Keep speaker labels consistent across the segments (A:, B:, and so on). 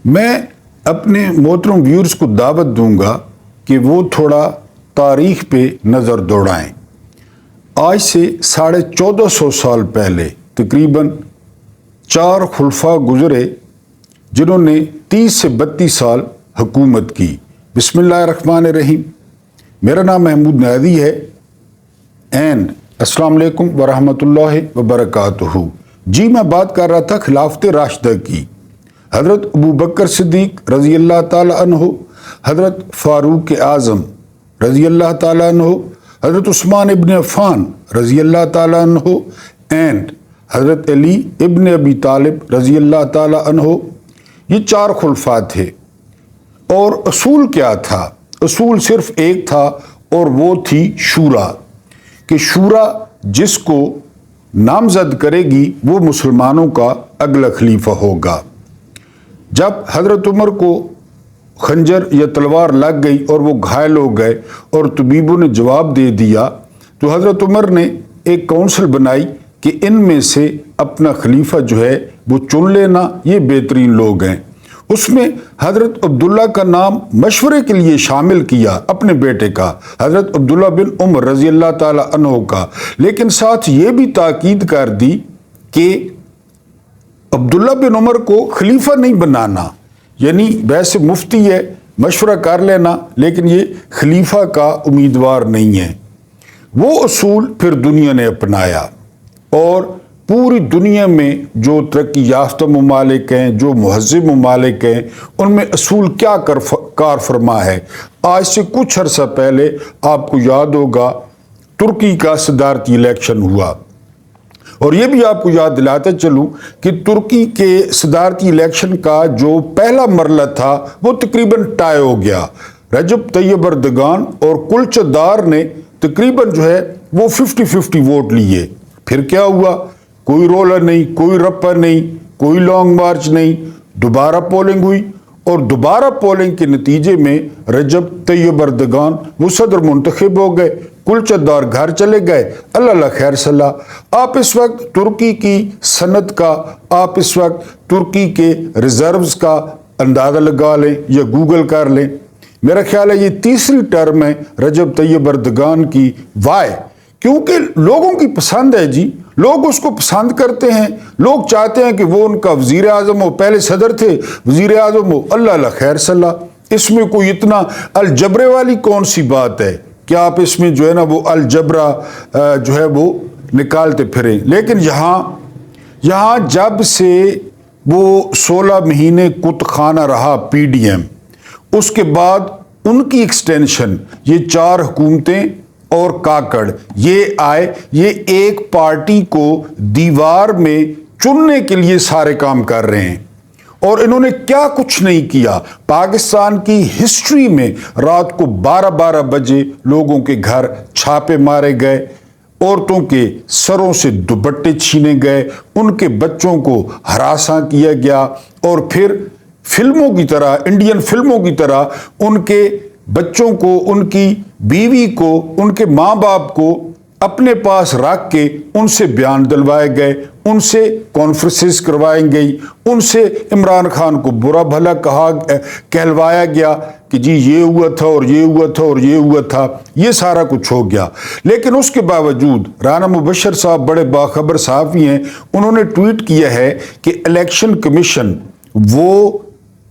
A: میں اپنے محترم ویورز کو دعوت دوں گا کہ وہ تھوڑا تاریخ پہ نظر دوڑائیں۔ آج سے 1450 سال پہلے تقریباً 4 خلفاء گزرے جنہوں نے 30 سے 32 سال حکومت کی۔ بسم اللہ الرحمن الرحیم۔ میرا نام محمود نیازی ہے اینڈ السلام علیکم ورحمۃ اللہ وبرکاتہ۔ جی میں بات کر رہا تھا خلافت راشدہ کی۔ حضرت ابوبکر صدیق رضی اللہ تعالیٰ عنہ، حضرت فاروق اعظم رضی اللہ تعالیٰ عنہ، حضرت عثمان ابن عفان رضی اللہ تعالیٰ عنہ اینڈ حضرت علی ابن ابی طالب رضی اللہ تعالیٰ عنہ۔ یہ 4 خلفاء تھے اور اصول کیا تھا؟ اصول صرف ایک تھا اور وہ تھی شورا، کہ شورا جس کو نامزد کرے گی وہ مسلمانوں کا اگلا خلیفہ ہوگا۔ جب حضرت عمر کو خنجر یا تلوار لگ گئی اور وہ گھائل ہو گئے اور طبیبوں نے جواب دے دیا تو حضرت عمر نے ایک کونسل بنائی کہ ان میں سے اپنا خلیفہ جو ہے وہ چن لینا، یہ بہترین لوگ ہیں۔ اس میں حضرت عبداللہ کا نام مشورے کے لیے شامل کیا، اپنے بیٹے کا، حضرت عبداللہ بن عمر رضی اللہ تعالیٰ عنہ کا، لیکن ساتھ یہ بھی تاکید کر دی کہ عبداللہ بن عمر کو خلیفہ نہیں بنانا، یعنی ویسے مفتی ہے، مشورہ کر لینا، لیکن یہ خلیفہ کا امیدوار نہیں ہے۔ وہ اصول پھر دنیا نے اپنایا اور پوری دنیا میں جو ترقی یافتہ ممالک ہیں، جو مہذب ممالک ہیں، ان میں اصول کیا کار فرما ہے۔ آج سے کچھ عرصہ پہلے آپ کو یاد ہوگا ترکی کا صدارتی الیکشن ہوا، اور یہ بھی آپ کو یاد دلاتے چلوں کہ ترکی کے صدارتی الیکشن کا جو پہلا مرحلہ تھا وہ تقریباً ٹائی ہو گیا۔ رجب طیب اردگان اور کلچ دار نے تقریباً جو ہے وہ 50-50 ووٹ لیے۔ پھر کیا ہوا؟ کوئی رولا نہیں، کوئی رپا نہیں، کوئی لانگ مارچ نہیں، دوبارہ پولنگ ہوئی اور دوبارہ پولنگ کے نتیجے میں رجب طیب اردگان وہ صدر منتخب ہو گئے، کلچ دار گھر چلے گئے۔ اللہ خیر صلاح۔ آپ اس وقت ترکی کی صنعت کا، آپ اس وقت ترکی کے ریزروز کا اندازہ لگا لیں یا گوگل کر لیں۔ میرا خیال ہے یہ تیسری ٹرم ہے رجب طیب اردگان کی۔ وائے؟ کیونکہ لوگوں کی پسند ہے جی، لوگ اس کو پسند کرتے ہیں، لوگ چاہتے ہیں کہ وہ ان کا وزیر اعظم ہو، پہلے صدر تھے وزیر اعظم ہو۔ اللہ خیر صلاح۔ اس میں کوئی اتنا الجبرے والی کون سی بات ہے کہ آپ اس میں جو ہے نا وہ الجبرا جو ہے وہ نکالتے پھریں۔ لیکن یہاں جب سے وہ 16 مہینے کت خانہ رہا پی ڈی ایم، اس کے بعد ان کی ایکسٹینشن، یہ 4 حکومتیں اور کاکڑ یہ آئے، یہ ایک پارٹی کو دیوار میں چننے کے لیے سارے کام کر رہے ہیں، اور انہوں نے کیا کچھ نہیں کیا۔ پاکستان کی ہسٹری میں رات کو 12 بجے لوگوں کے گھر چھاپے مارے گئے، عورتوں کے سروں سے دوپٹے چھینے گئے، ان کے بچوں کو ہراساں کیا گیا، اور پھر فلموں کی طرح، انڈین فلموں کی طرح ان کے بچوں کو، ان کی بیوی کو، ان کے ماں باپ کو اپنے پاس رکھ کے ان سے بیان دلوائے گئے، ان سے کانفرنسز کروائی گئی، ان سے عمران خان کو برا بھلا کہلوایا گیا کہ جی یہ ہوا تھا اور یہ ہوا تھا اور یہ ہوا تھا، یہ سارا کچھ ہو گیا۔ لیکن اس کے باوجود رانا مبشر صاحب بڑے باخبر صحافی ہیں، انہوں نے ٹویٹ کیا ہے کہ الیکشن کمیشن وہ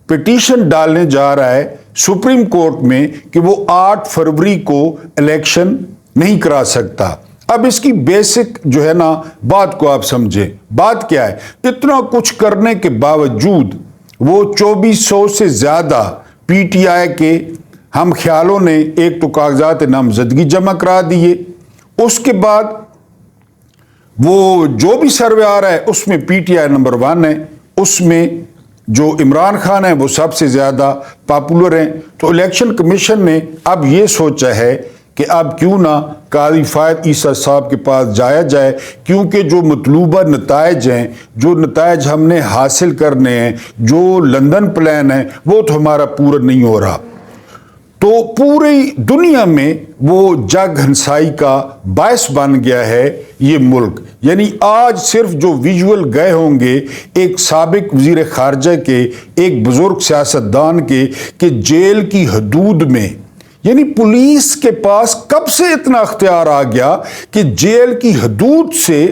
A: پٹیشن ڈالنے جا رہا ہے سپریم کورٹ میں کہ وہ 8 فروری کو الیکشن نہیں کرا سکتا۔ اب اس کی بیسک جو ہے نا بات کو آپ سمجھیں۔ بات کیا ہے؟ اتنا کچھ کرنے کے باوجود وہ 2400 سے زیادہ پی ٹی آئی کے ہم خیالوں نے ایک تو کاغذات نامزدگی جمع کرا دیے، اس کے بعد وہ جو بھی سروے آ رہا ہے اس میں پی ٹی آئی نمبر 1 ہے، اس میں جو عمران خان ہیں وہ سب سے زیادہ پاپولر ہیں۔ تو الیکشن کمیشن نے اب یہ سوچا ہے کہ اب کیوں نہ قاضی فائد عیسیٰ صاحب کے پاس جایا جائے، کیونکہ جو مطلوبہ نتائج ہیں، جو نتائج ہم نے حاصل کرنے ہیں، جو لندن پلان ہے وہ تو ہمارا پورا نہیں ہو رہا۔ تو پوری دنیا میں وہ جگ ہنسائی کا باعث بن گیا ہے یہ ملک. یعنی آج صرف جو ویژول گئے ہوں گے ایک سابق وزیر خارجہ کے، ایک بزرگ سیاستدان کے، کہ جیل کی حدود میں، یعنی پولیس کے پاس کب سے اتنا اختیار آ گیا کہ جیل کی حدود سے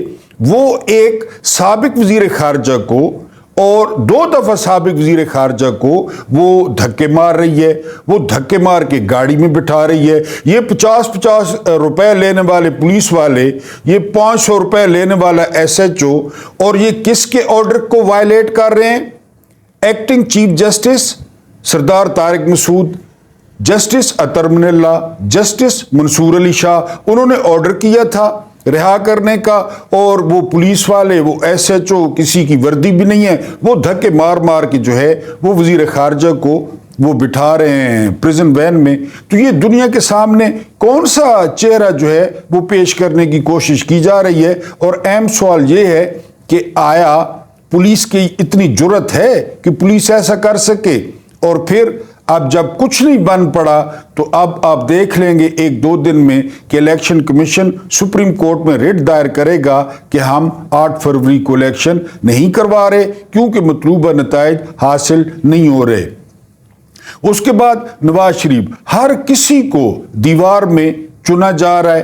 A: وہ ایک سابق وزیر خارجہ کو اور 2 دفعہ سابق وزیر خارجہ کو وہ دھکے مار رہی ہے، وہ دھکے مار کے گاڑی میں بٹھا رہی ہے. یہ 50 روپے لینے والے پولیس والے، یہ 500 روپے لینے والا SHO، اور یہ کس کے آرڈر کو وائلیٹ کر رہے ہیں؟ ایکٹنگ چیف جسٹس سردار طارق مسعود، جسٹس اطہر من اللہ، جسٹس منصور علی شاہ، انہوں نے آرڈر کیا تھا رہا کرنے کا، اور وہ پولیس والے، وہ SHO، کسی کی وردی بھی نہیں ہے، وہ دھکے مار مار کے جو ہے وہ وزیر خارجہ کو وہ بٹھا رہے ہیں پریزن وین میں. تو یہ دنیا کے سامنے کون سا چہرہ جو ہے وہ پیش کرنے کی کوشش کی جا رہی ہے؟ اور اہم سوال یہ ہے کہ آیا پولیس کی اتنی جرت ہے کہ پولیس ایسا کر سکے؟ اور پھر اب جب کچھ نہیں بن پڑا تو اب آپ دیکھ لیں گے 1-2 دن میں کہ الیکشن کمیشن سپریم کورٹ میں ریٹ دائر کرے گا کہ ہم 8 فروری کو الیکشن نہیں کروا رہے کیونکہ مطلوبہ نتائج حاصل نہیں ہو رہے. اس کے بعد نواز شریف، ہر کسی کو دیوار میں چنا جا رہا ہے.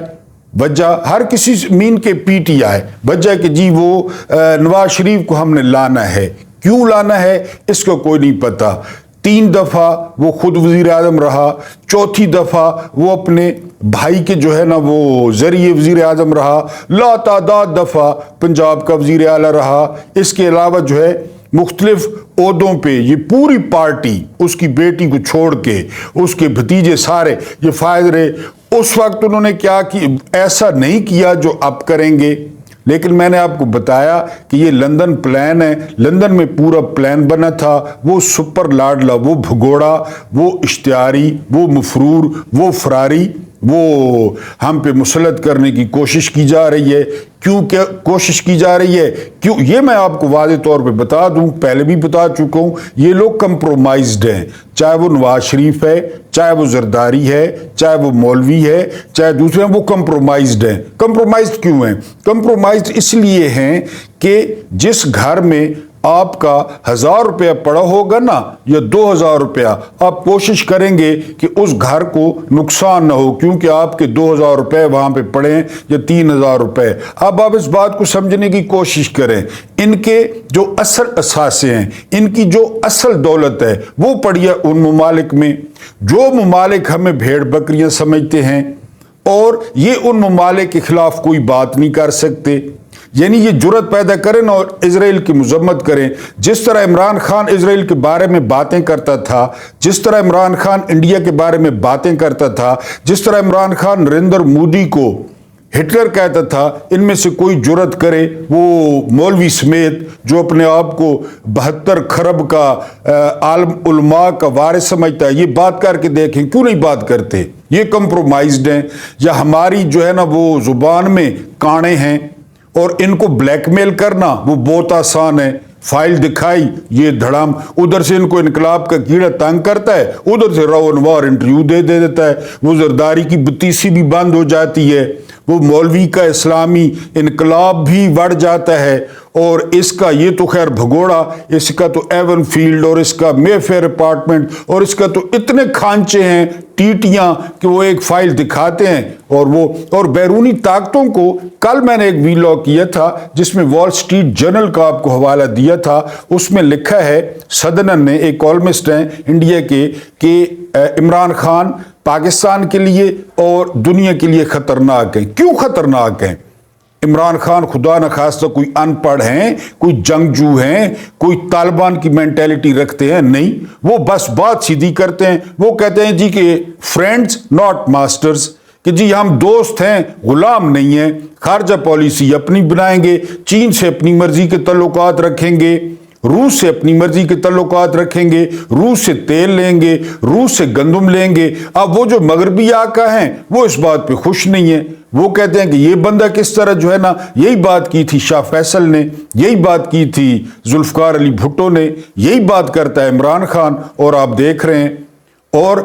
A: وجہ ہر کسی مین کے PTI، وجہ کہ جی وہ نواز شریف کو ہم نے لانا ہے. کیوں لانا ہے اس کو کوئی نہیں پتا. 3 دفعہ وہ خود وزیر اعظم رہا، 4تھی دفعہ وہ اپنے بھائی کے جو ہے نا وہ ذریعے وزیر اعظم رہا، لاتعداد دفعہ پنجاب کا وزیر اعلیٰ رہا. اس کے علاوہ جو ہے مختلف عہدوں پہ یہ پوری پارٹی اس کی بیٹی کو چھوڑ کے اس کے بھتیجے سارے یہ فائز رہے. اس وقت انہوں نے کیا کی؟ ایسا نہیں کیا جو اب کریں گے. لیکن میں نے آپ کو بتایا کہ یہ لندن پلان ہے، لندن میں پورا پلان بنا تھا. وہ سپر لاڈلا، وہ بھگوڑا، وہ اشتہاری، وہ مفرور، وہ فراری، وہ ہم پہ مسلط کرنے کی کوشش کی جا رہی ہے. کیوں کیا کوشش کی جا رہی ہے؟ کیوں؟ یہ میں آپ کو واضح طور پہ بتا دوں، پہلے بھی بتا چکا ہوں، یہ لوگ کمپرومائزڈ ہیں. چاہے وہ نواز شریف ہے، چاہے وہ زرداری ہے، چاہے وہ مولوی ہے، چاہے دوسرے ہیں، وہ کمپرومائزڈ ہیں. کمپرومائزڈ کیوں ہیں؟ کمپرومائزڈ اس لیے ہیں کہ جس گھر میں آپ کا 1000 روپیہ پڑا ہوگا نا یا 2000 روپیہ، آپ کوشش کریں گے کہ اس گھر کو نقصان نہ ہو کیونکہ آپ کے 2000 روپے وہاں پہ پڑے ہیں یا 3000 روپے. اب آپ اس بات کو سمجھنے کی کوشش کریں. ان کے جو اصل اثاثے ہیں، ان کی جو اصل دولت ہے وہ پڑی ہے ان ممالک میں. جو ممالک ہمیں بھیڑ بکریاں سمجھتے ہیں اور یہ ان ممالک کے خلاف کوئی بات نہیں کر سکتے. یعنی یہ جرت پیدا کریں اور اسرائیل کی مذمت کریں. جس طرح عمران خان اسرائیل کے بارے میں باتیں کرتا تھا، جس طرح عمران خان انڈیا کے بارے میں باتیں کرتا تھا، جس طرح عمران خان نریندر مودی کو ہٹلر کہتا تھا، ان میں سے کوئی جرت کرے، وہ مولوی سمیت جو اپنے آپ کو 72 خرب کا عالم علماء کا وارث سمجھتا ہے، یہ بات کر کے دیکھیں. کیوں نہیں بات کرتے؟ یہ کمپرومائزڈ ہیں. یا ہماری جو ہے نا وہ زبان میں کانے ہیں اور ان کو بلیک میل کرنا وہ بہت آسان ہے. فائل دکھائی، یہ دھڑام، ادھر سے ان کو انقلاب کا کیڑا تنگ کرتا ہے، ادھر سے رو انوار انٹرویو دے دیتا ہے. وہ زرداری کی بتیسی بھی بند ہو جاتی ہے، وہ مولوی کا اسلامی انقلاب بھی بڑھ جاتا ہے. اور اس کا یہ تو خیر بھگوڑا، اس کا تو ایون فیلڈ اور اس کا مے فیئر اپارٹمنٹ اور اس کا تو اتنے کھانچے ہیں، ٹیٹیاں، کہ وہ ایک فائل دکھاتے ہیں. اور بیرونی طاقتوں کو کل میں نے ایک ویلاگ کیا تھا جس میں وال سٹریٹ جرنل کا آپ کو حوالہ دیا تھا. اس میں لکھا ہے، سدنن نے، ایک کالمسٹ ہیں انڈیا کے، کہ عمران خان پاکستان کے لیے اور دنیا کے لیے خطرناک ہیں. کیوں خطرناک ہیں؟ عمران خان خدا نخواستہ کوئی ان پڑھ ہیں، کوئی جنگجو ہیں، کوئی طالبان کی مینٹیلٹی رکھتے ہیں؟ نہیں. وہ بس بات سیدھی کرتے ہیں. وہ کہتے ہیں جی کہ فرینڈز ناٹ ماسٹرز، کہ جی ہم دوست ہیں، غلام نہیں ہیں. خارجہ پالیسی اپنی بنائیں گے، چین سے اپنی مرضی کے تعلقات رکھیں گے، روس سے اپنی مرضی کے تعلقات رکھیں گے، روس سے تیل لیں گے، روس سے گندم لیں گے. اب وہ جو مغربی آقا ہیں وہ اس بات پہ خوش نہیں ہیں. وہ کہتے ہیں کہ یہ بندہ کس طرح جو ہے نا، یہی بات کی تھی شاہ فیصل نے، یہی بات کی تھی ذوالفقار علی بھٹو نے، یہی بات کرتا ہے عمران خان، اور آپ دیکھ رہے ہیں. اور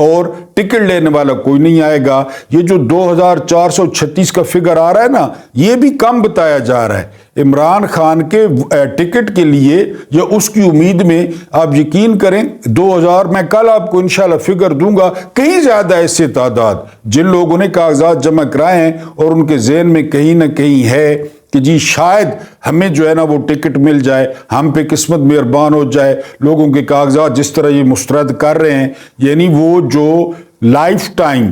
A: اور ٹکٹ لینے والا کوئی نہیں آئے گا۔ یہ جو 2436 کا فگر آ رہا ہے نا، یہ بھی کم بتایا جا رہا ہے عمران خان کے ٹکٹ کے لیے یا اس کی امید میں۔ آپ یقین کریں 2000 میں کل آپ کو انشاءاللہ فگر دوں گا، کہیں زیادہ ایسے تعداد جن لوگوں نے کاغذات جمع کرائے ہیں اور ان کے ذہن میں کہیں نہ کہیں ہے کہ جی شاید ہمیں جو ہے نا وہ ٹکٹ مل جائے، ہم پہ قسمت مہربان ہو جائے۔ لوگوں کے کاغذات جس طرح یہ مسترد کر رہے ہیں، یعنی وہ جو لائف ٹائم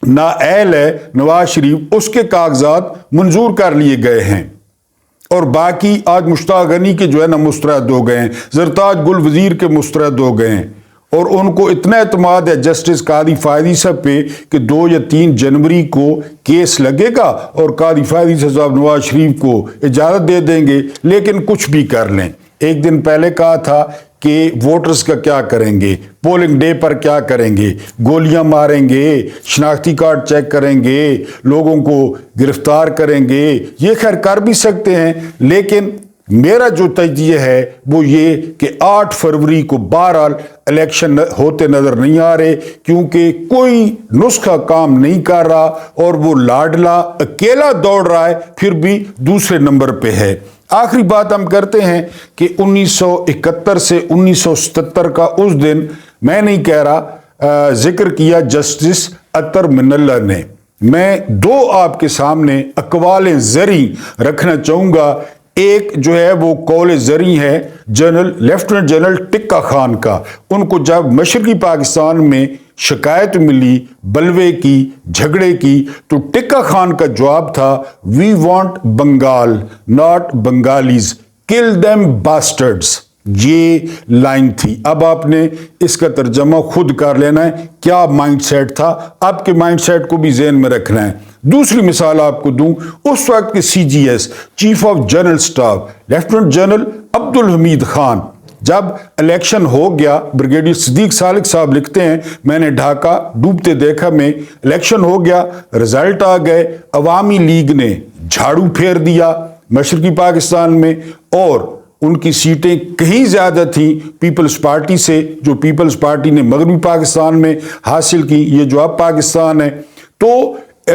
A: نااہل ہے نواز شریف، اس کے کاغذات منظور کر لیے گئے ہیں، اور باقی آج مشتاق غنی کے جو ہے نا مسترد ہو گئے ہیں، زرتاج گل وزیر کے مسترد ہو گئے ہیں، اور ان کو اتنا اعتماد ہے جسٹس قاضی فائدی صاحب پہ کہ 2 یا 3 جنوری کو کیس لگے گا اور قاضی فائدی صاحب نواز شریف کو اجازت دے دیں گے۔ لیکن کچھ بھی کر لیں، ایک دن پہلے کہا تھا کہ ووٹرز کا کیا کریں گے، پولنگ ڈے پر کیا کریں گے، گولیاں ماریں گے، شناختی کارڈ چیک کریں گے، لوگوں کو گرفتار کریں گے۔ یہ خیر کر بھی سکتے ہیں، لیکن میرا جو تجزیہ ہے وہ یہ کہ 8 فروری کو بہرحال الیکشن ہوتے نظر نہیں آ رہے، کیونکہ کوئی نسخہ کام نہیں کر رہا اور وہ لاڈلا اکیلا دوڑ رہا ہے، پھر بھی دوسرے نمبر پہ ہے۔ آخری بات ہم کرتے ہیں کہ 1971 سے 1977 کا اس دن میں نہیں کہہ رہا، ذکر کیا جسٹس اطہر من اللہ نے۔ میں 2 آپ کے سامنے اقوال زرعی رکھنا چاہوں گا۔ ایک جو ہے وہ قول زرعی ہے لیفٹیننٹ جنرل ٹکا خان کا۔ ان کو جب مشرقی پاکستان میں شکایت ملی بلوے کی، جھگڑے کی، تو ٹکا خان کا جواب تھا وی وانٹ بنگال ناٹ بنگالیز، کل دیم باسٹرڈز۔ یہ لائن تھی۔ اب آپ نے اس کا ترجمہ خود کر لینا ہے، کیا مائنڈ سیٹ تھا، آپ کے مائنڈ سیٹ کو بھی ذہن میں رکھنا ہے۔ دوسری مثال آپ کو دوں، اس وقت کے سی جی S chief of general staff lieutenant general Abdul Hamid Khan, جب الیکشن ہو گیا، بریگیڈیئر صدیق سالک صاحب لکھتے ہیں میں نے ڈھاکہ ڈوبتے دیکھا میں الیکشن ہو گیا، رزلٹ آ گئے، عوامی لیگ نے جھاڑو پھیر دیا مشرقی پاکستان میں، اور ان کی سیٹیں کہیں زیادہ تھیں پیپلز پارٹی سے، جو پیپلز پارٹی نے مغربی پاکستان میں حاصل کی، یہ جو اب پاکستان ہے۔ تو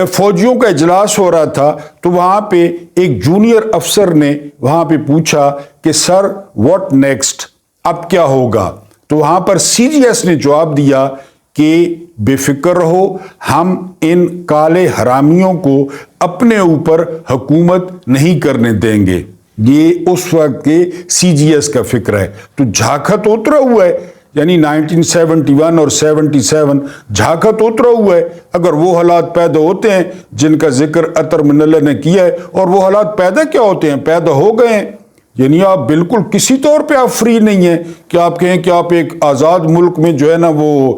A: فوجیوں کا اجلاس ہو رہا تھا، تو وہاں پہ ایک جونیئر افسر نے وہاں پہ پوچھا کہ سر واٹ نیکسٹ، اب کیا ہوگا؟ تو وہاں پر سی جی ایس نے جواب دیا کہ بے فکر رہو، ہم ان کالے حرامیوں کو اپنے اوپر حکومت نہیں کرنے دیں گے۔ یہ اس وقت کے سی جی ایس کا فکر ہے۔ تو جھاکت اترا ہوا ہے، یعنی 1971 اور 77 جھاکت اترا ہوا ہے۔ اگر وہ حالات پیدا ہوتے ہیں جن کا ذکر اطہر من اللہ نے کیا ہے، اور وہ حالات پیدا کیا ہوتے ہیں، پیدا ہو گئے ہیں، یعنی آپ بالکل کسی طور پہ آپ فری نہیں ہیں کہ آپ کہیں کہ آپ ایک آزاد ملک میں جو ہے نا وہ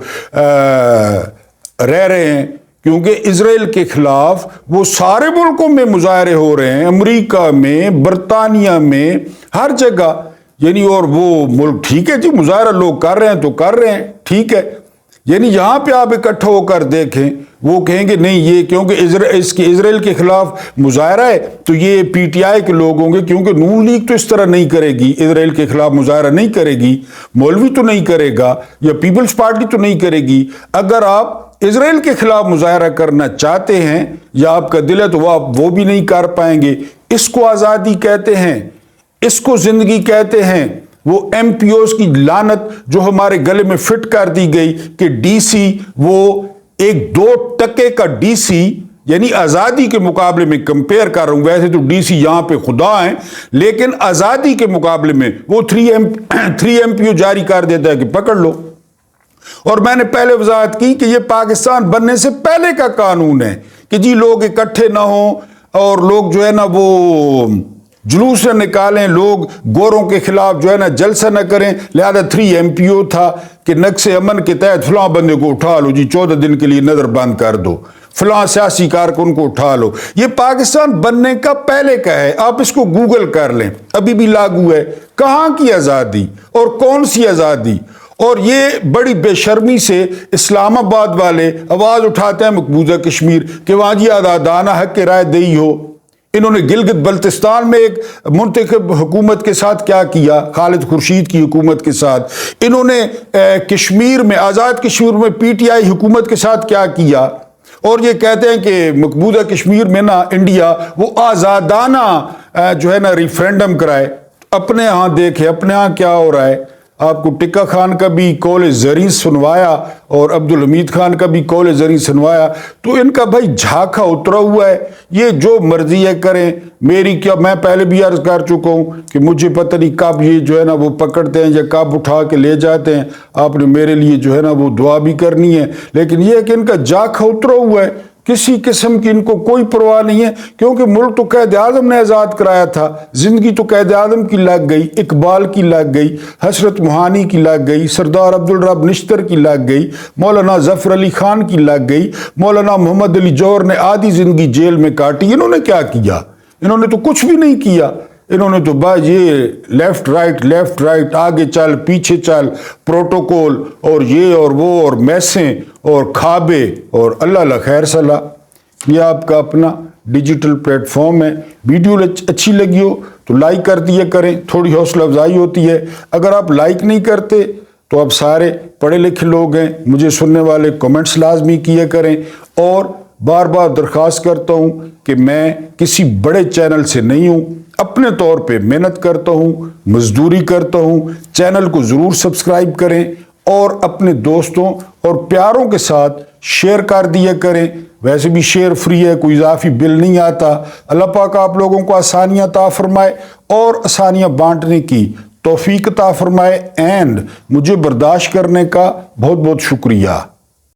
A: رہ رہے ہیں، کیونکہ اسرائیل کے خلاف وہ سارے ملکوں میں مظاہرے ہو رہے ہیں، امریکہ میں، برطانیہ میں، ہر جگہ، یعنی اور وہ ملک ٹھیک ہے جی مظاہرہ لوگ کر رہے ہیں تو کر رہے ہیں، ٹھیک ہے، یعنی یہاں پہ آپ اکٹھا ہو کر دیکھیں، وہ کہیں گے نہیں یہ کیونکہ اس کے اسرائیل کے خلاف مظاہرہ ہے تو یہ پی ٹی آئی کے لوگ ہوں گے، کیونکہ نون لیگ تو اس طرح نہیں کرے گی، اسرائیل کے خلاف مظاہرہ نہیں کرے گی، مولوی تو نہیں کرے گا، یا پیپلز پارٹی تو نہیں کرے گی۔ اگر آپ اسرائیل کے خلاف مظاہرہ کرنا چاہتے ہیں یا آپ کا دل ہے تو وہ بھی نہیں کر پائیں گے۔ اس کو آزادی کہتے ہیں، اس کو زندگی کہتے ہیں۔ وہ ایم پی اوز کی لعنت جو ہمارے گلے میں فٹ کر دی گئی کہ ڈی سی وہ ایک 2% کا ڈی سی، یعنی آزادی کے مقابلے میں کمپیئر کر رہا ہوں، ویسے تو ڈی سی یہاں پہ خدا ہیں، لیکن آزادی کے مقابلے میں وہ 3 ایم پی او جاری کر دیتا ہے کہ پکڑ لو۔ اور میں نے پہلے وضاحت کی کہ یہ پاکستان بننے سے پہلے کا قانون ہے کہ جی لوگ اکٹھے نہ ہوں اور لوگ جو ہے نا وہ جلوس نہ نکالیں، لوگ گوروں کے خلاف جو ہے نا جلسہ نہ کریں، لہذا 3 ایم پی او تھا کہ نقص امن کے تحت فلاں بندے کو اٹھا لو جی 14 دن کے لیے نظر بند کر دو، فلاں سیاسی کارکن کو اٹھا لو۔ یہ پاکستان بننے کا پہلے کا ہے، آپ اس کو گوگل کر لیں، ابھی بھی لاگو ہے۔ کہاں کی آزادی اور کون سی آزادی؟ اور یہ بڑی بے شرمی سے اسلام آباد والے آواز اٹھاتے ہیں مقبوضہ کشمیر کہ وہاں جی آزادانہ حق رائے دہی ہو، انہوں نے گلگت بلتستان میں ایک منتخب حکومت کے ساتھ کیا کیا، خالد خورشید کی حکومت کے ساتھ. انہوں نے کشمیر میں، آزاد کشمیر میں پی ٹی آئی حکومت کے ساتھ کیا کیا. اور یہ کہتے ہیں کہ مقبوضہ کشمیر میں نا انڈیا وہ آزادانہ جو ہے نا ریفرینڈم کرائے. اپنے ہاں دیکھے اپنے ہاں کیا ہو رہا ہے. آپ کو ٹکا خان کا بھی قول زرعی سنوایا اور عبدالحمید خان کا بھی قول زرعی سنوایا. تو ان کا بھائی جھاکا اترا ہوا ہے، یہ جو مرضی ہے کریں. میری کیا، میں پہلے بھی عرض کر چکا ہوں کہ مجھے پتہ نہیں کب یہ جو ہے نا وہ پکڑتے ہیں یا کب اٹھا کے لے جاتے ہیں. آپ نے میرے لیے جو ہے نا وہ دعا بھی کرنی ہے. لیکن یہ ہے کہ ان کا جھاکا اترا ہوا ہے، کسی قسم کی ان کو کوئی پرواہ نہیں ہے. کیونکہ ملک تو قائد اعظم نے آزاد کرایا تھا، زندگی تو قائد اعظم کی لگ گئی، اقبال کی لگ گئی، حسرت موہانی کی لگ گئی، سردار عبدالرب نشتر کی لگ گئی، مولانا ظفر علی خان کی لگ گئی، مولانا محمد علی جوہر نے آدھی زندگی جیل میں کاٹی. انہوں نے کیا کیا؟ انہوں نے تو کچھ بھی نہیں کیا. انہوں نے تو بس یہ لیفٹ رائٹ آگے چل پیچھے چل، پروٹوکول اور یہ اور وہ اور میسیں اور کھابے اور اللہ خیر صلاح. یہ آپ کا اپنا ڈیجیٹل پلیٹ فارم ہے. ویڈیو اچھی لگی ہو تو لائک کر دیا کریں، تھوڑی حوصلہ افزائی ہوتی ہے. اگر آپ لائک نہیں کرتے تو آپ سارے پڑھے لکھے لوگ ہیں، مجھے سننے والے کمنٹس لازمی کیا کریں. اور بار بار درخواست کرتا ہوں کہ میں کسی بڑے چینل سے نہیں ہوں، اپنے طور پہ محنت کرتا ہوں، مزدوری کرتا ہوں. چینل کو ضرور سبسکرائب کریں اور اپنے دوستوں اور پیاروں کے ساتھ شیئر کر دیا کریں. ویسے بھی شیئر فری ہے، کوئی اضافی بل نہیں آتا. اللہ پاک آپ لوگوں کو آسانیاں عطا فرمائے اور آسانیاں بانٹنے کی توفیق عطا فرمائے. اینڈ مجھے برداشت کرنے کا بہت بہت شکریہ.